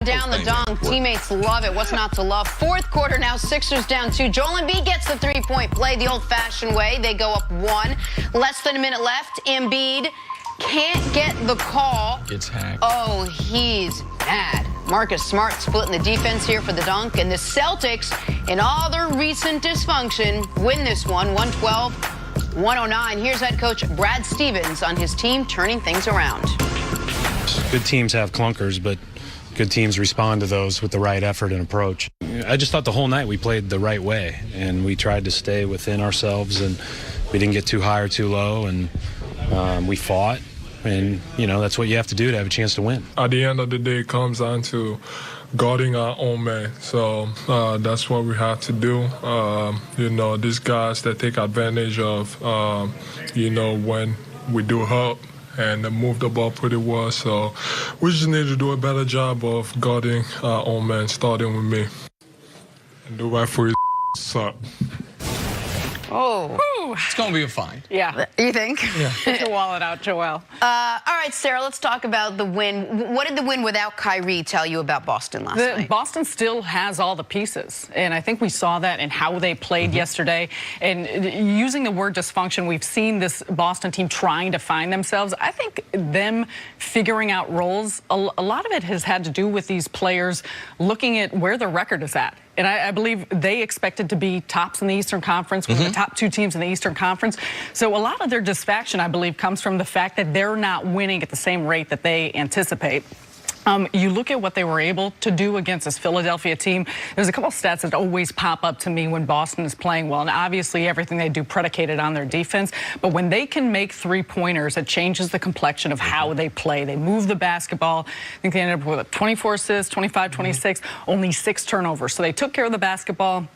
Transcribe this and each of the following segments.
Down the dunk. Teammates love it. What's not to love? Fourth quarter now, Sixers down 2. Joel Embiid gets the three-point play the old-fashioned way. They go up 1. Less than a minute left. Embiid can't get the call. Gets hacked. Oh, he's mad. Marcus Smart splitting the defense here for the dunk. And the Celtics, in all their recent dysfunction, win this one, 112-109. Here's head coach Brad Stevens on his team turning things around. Good teams have clunkers, but good teams respond to those with the right effort and approach. I just thought the whole night we played the right way, and we tried to stay within ourselves, and we didn't get too high or too low, and we fought, and, you know, that's what you have to do to have a chance to win. At the end of the day, it comes down to guarding our own man. So that's what we have to do. You know, these guys that take advantage of, you know, when we do help, and move the ball pretty well. So we just need to do a better job of guarding our own man, starting with me. And the referee suck. Oh. It's going to be a fine. Yeah. You think? Yeah. Get your wallet out, Joel. All right, Sarah, let's talk about the win. What did the win without Kyrie tell you about Boston last night? Boston still has all the pieces, and I think we saw that in how they played yesterday. And using the word dysfunction, we've seen this Boston team trying to find themselves. I think them figuring out roles, a lot of it has had to do with these players looking at where their record is at. And I believe they expected to be tops in the Eastern Conference, one of the top 2 teams in the Eastern Conference. So a lot of their dissatisfaction, I believe, comes from the fact that they're not winning at the same rate that they anticipate. You look at what they were able to do against this Philadelphia team. There's a couple of stats that always pop up to me when Boston is playing well, and obviously everything they do predicated on their defense. But when they can make three-pointers, it changes the complexion of how they play. They move the basketball. I think they ended up with 24 assists, 25, 26, only 6 turnovers. So they took care of the basketball.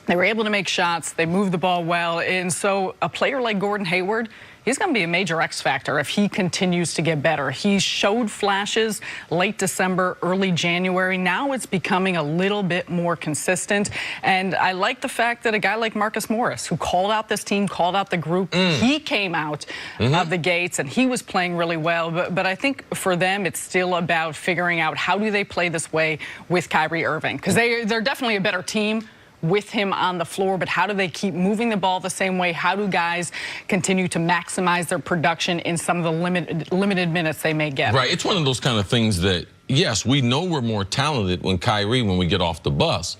They were able to make shots. They moved the ball well. And so a player like Gordon Hayward, he's going to be a major X factor if he continues to get better. He showed flashes late December, early January. Now it's becoming a little bit more consistent. And I like the fact that a guy like Marcus Morris, who called out this team, called out the group, he came out of the gates and he was playing really well. But I think for them, it's still about figuring out how do they play this way with Kyrie Irving, because they're definitely a better team with him on the floor, but how do they keep moving the ball the same way? How do guys continue to maximize their production in some of the limited minutes they may get? Right, it's one of those kind of things that, yes, we know we're more talented when we get off the bus,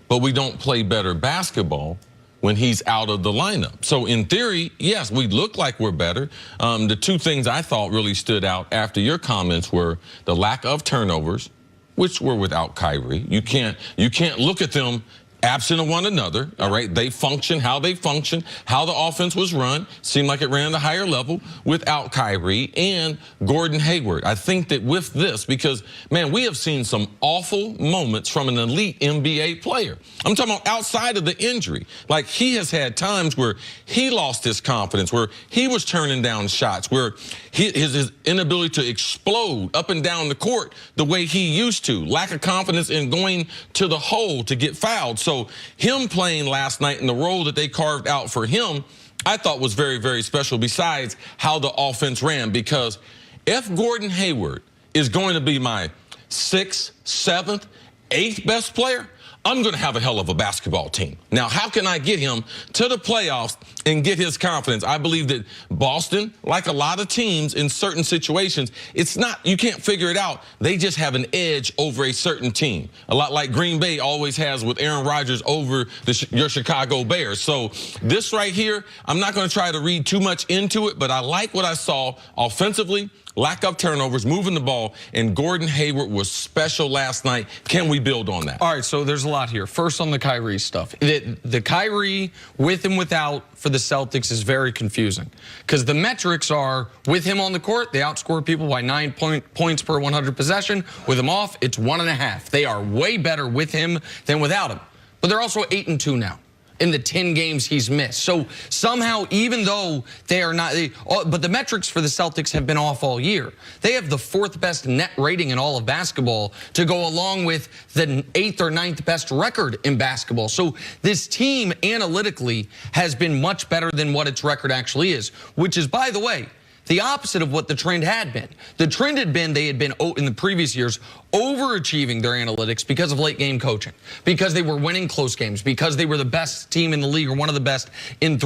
but we don't play better basketball when he's out of the lineup. So in theory, yes, we look like we're better. The 2 things I thought really stood out after your comments were the lack of turnovers, which were without Kyrie. You can't look at them absent of one another, all right? They function, how the offense was run, seemed like it ran at a higher level without Kyrie and Gordon Hayward. I think that with this, because, man, we have seen some awful moments from an elite NBA player. I'm talking about outside of the injury. Like, he has had times where he lost his confidence, where he was turning down shots, where his inability to explode up and down the court the way he used to, lack of confidence in going to the hole to get fouled. So him playing last night in the role that they carved out for him, I thought was very, very special, besides how the offense ran. Because if Gordon Hayward is going to be my 6th, 7th, 8th best player, I'm going to have a hell of a basketball team. Now, how can I get him to the playoffs and get his confidence? I believe that Boston, like a lot of teams in certain situations, it's not, you can't figure it out. They just have an edge over a certain team. A lot like Green Bay always has with Aaron Rodgers over your Chicago Bears. So this right here, I'm not going to try to read too much into it, but I like what I saw offensively. Lack of turnovers, moving the ball, and Gordon Hayward was special last night. Can we build on that? All right, so there's a lot here. First on the Kyrie stuff. The Kyrie with and without for the Celtics is very confusing, because the metrics are with him on the court, they outscore people by 9 points per 100 possession. With him off, it's 1.5. They are way better with him than without him. But they're also 8-2 now in the 10 games he's missed. So somehow, even though they are not, but the metrics for the Celtics have been off all year. They have the 4th best net rating in all of basketball to go along with the 8th or 9th best record in basketball. So this team analytically has been much better than what its record actually is, which is, by the way, the opposite of what the trend had been. The trend had been they had been, in the previous years, overachieving their analytics because of late game coaching, because they were winning close games, because they were the best team in the league or one of the best in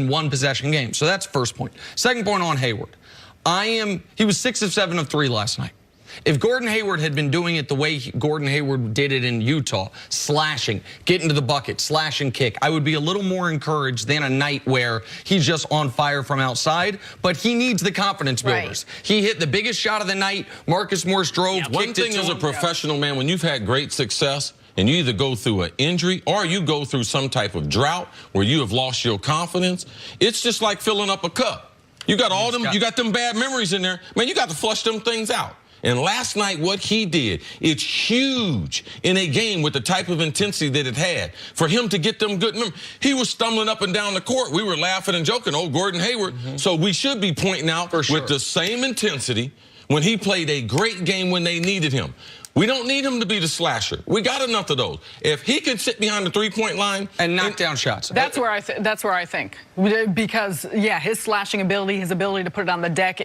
one possession games. So that's first point. Second point on Hayward. He was 6 of 7 of 3 last night. If Gordon Hayward had been doing it the way Gordon Hayward did it in Utah, slashing, getting to the bucket, slash and kick, I would be a little more encouraged than a night where he's just on fire from outside, but he needs the confidence builders. Right. He hit the biggest shot of the night. Marcus Morris drove. One thing as a professional, man, when you've had great success, and you either go through an injury or you go through some type of drought where you have lost your confidence, it's just like filling up a cup. You got all them, you got them bad memories in there. Man, you got to flush them things out. And last night, what he did, it's huge in a game with the type of intensity that it had. For him to get them good memories, he was stumbling up and down the court. We were laughing and joking, oh, Gordon Hayward. So we should be pointing out with the same intensity when he played a great game when they needed him. We don't need him to be the slasher. We got enough of those. If he can sit behind the three-point line and knock down shots, that's where I think, because yeah, his slashing ability, his ability to put it on the deck,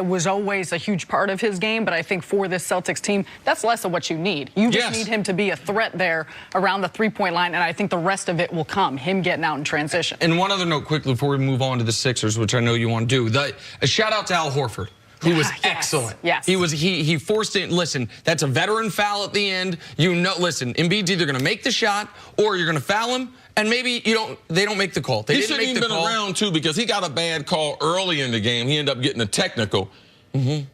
was always a huge part of his game. But I think for this Celtics team, that's less of what you need. You just need him to be a threat there around the three-point line, and I think the rest of it will come. Him getting out in transition. And one other note quickly before we move on to the Sixers, which I know you want to do. A shout out to Al Horford, who was excellent. Yes. He forced it. Listen, that's a veteran foul at the end. Listen, Embiid's either going to make the shot or you're going to foul him, and maybe they don't make the call. He shouldn't even been around too, because he got a bad call early in the game. He ended up getting a technical.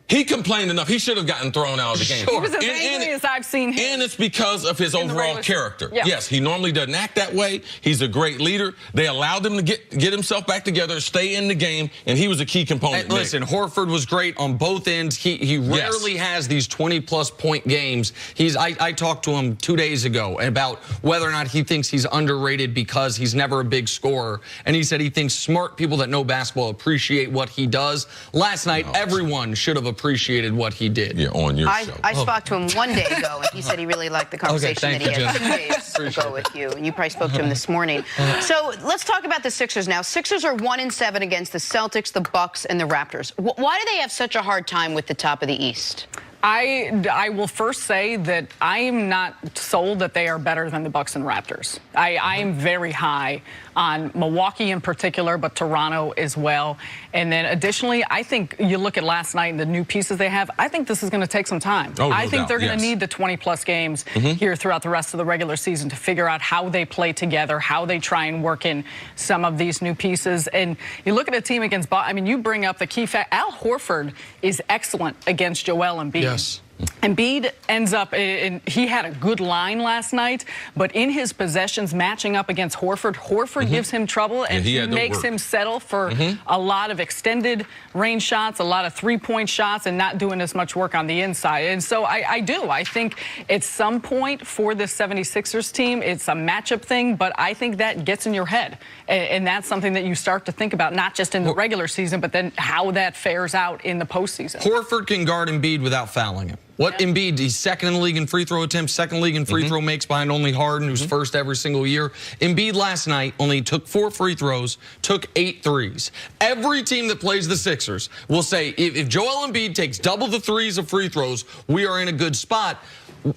He complained enough. He should have gotten thrown out of the game. He was as angry as I've seen him. And it's because of his overall character. Yes, he normally doesn't act that way. He's a great leader. They allowed him to get himself back together, stay in the game, and he was a key component. And listen, Horford was great on both ends. He rarely has these 20-plus point games. I talked to him 2 days ago about whether or not he thinks he's underrated because he's never a big scorer. And he said he thinks smart people that know basketball appreciate what he does. Last night, everyone should have appreciated what he did. Yeah, on your show. I spoke to him 1 day ago, and he said he really liked the conversation that he had 2 days ago with you. And you probably spoke to him this morning. So let's talk about the Sixers now. Sixers are 1-7 against the Celtics, the Bucks, and the Raptors. Why do they have such a hard time with the top of the East? I will first say that I am not sold that they are better than the Bucks and Raptors. I am very high on Milwaukee in particular, but Toronto as well. And then additionally, I think you look at last night and the new pieces they have, I think this is going to take some time. I think they're going to need the 20-plus games here throughout the rest of the regular season to figure out how they play together, how they try and work in some of these new pieces. And you look at a team against, I mean, you bring up the key fact, Al Horford is excellent against Joel Embiid. Yes. Embiid ends up, and he had a good line last night, but in his possessions matching up against Horford gives him trouble, and he makes him settle for a lot of extended range shots, a lot of three-point shots, and not doing as much work on the inside. And so I think at some point for this 76ers team, it's a matchup thing, but I think that gets in your head. And that's something that you start to think about, not just in the regular season, but then how that fares out in the postseason. Horford can guard Embiid without fouling him. Embiid, he's second in the league in free throw attempts, second league in free throw makes behind only Harden, who's first every single year. Embiid last night only took 4 free throws, took 8 threes. Every team that plays the Sixers will say, if Joel Embiid takes double the threes of free throws, we are in a good spot.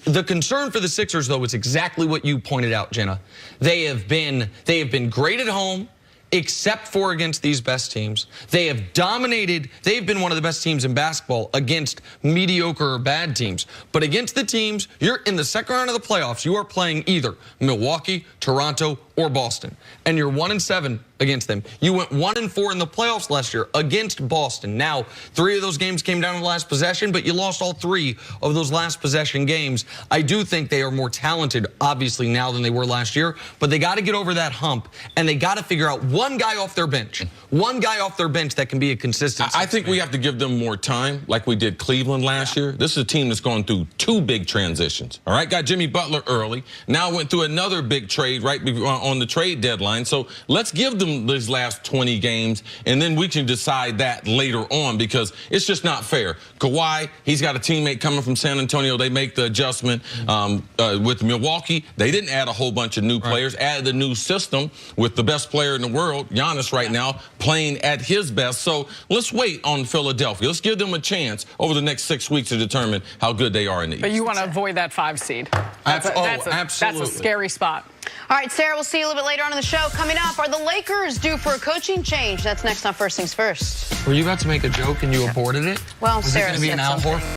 The concern for the Sixers, though, is exactly what you pointed out, Jenna. They have been great at home, except for against these best teams. They have dominated. They've been one of the best teams in basketball against mediocre or bad teams. But against the teams, you're in the second round of the playoffs, you are playing either Milwaukee, Toronto, or Boston. And you're 1-7 against them. You went 1-4 in the playoffs last year against Boston. Now, 3 of those games came down to the last possession, but you lost all 3 of those last possession games. I do think they are more talented, obviously, now than they were last year, but they got to get over that hump, and they got to figure out one guy off their bench. One guy off their bench that can be a consistent. I think we have to give them more time, like we did Cleveland last year. This is a team that's gone through 2 big transitions. All right, got Jimmy Butler early. Now went through another big trade right on the trade deadline. So let's give them these last 20 games, and then we can decide that later on, because it's just not fair. Kawhi, he's got a teammate coming from San Antonio. They make the adjustment. With Milwaukee, they didn't add a whole bunch of new players, added a new system with the best player in the world world, Giannis right now, playing at his best. So let's wait on Philadelphia. Let's give them a chance over the next 6 weeks to determine how good they are in the East. But you want to avoid that 5 seed. Absolutely. That's a scary spot. All right, Sarah, we'll see you a little bit later on in the show. Coming up, are the Lakers due for a coaching change? That's next on First Things First. Were you about to make a joke and you aborted it? Well, Was Sarah it going to be said an Al something. Horford?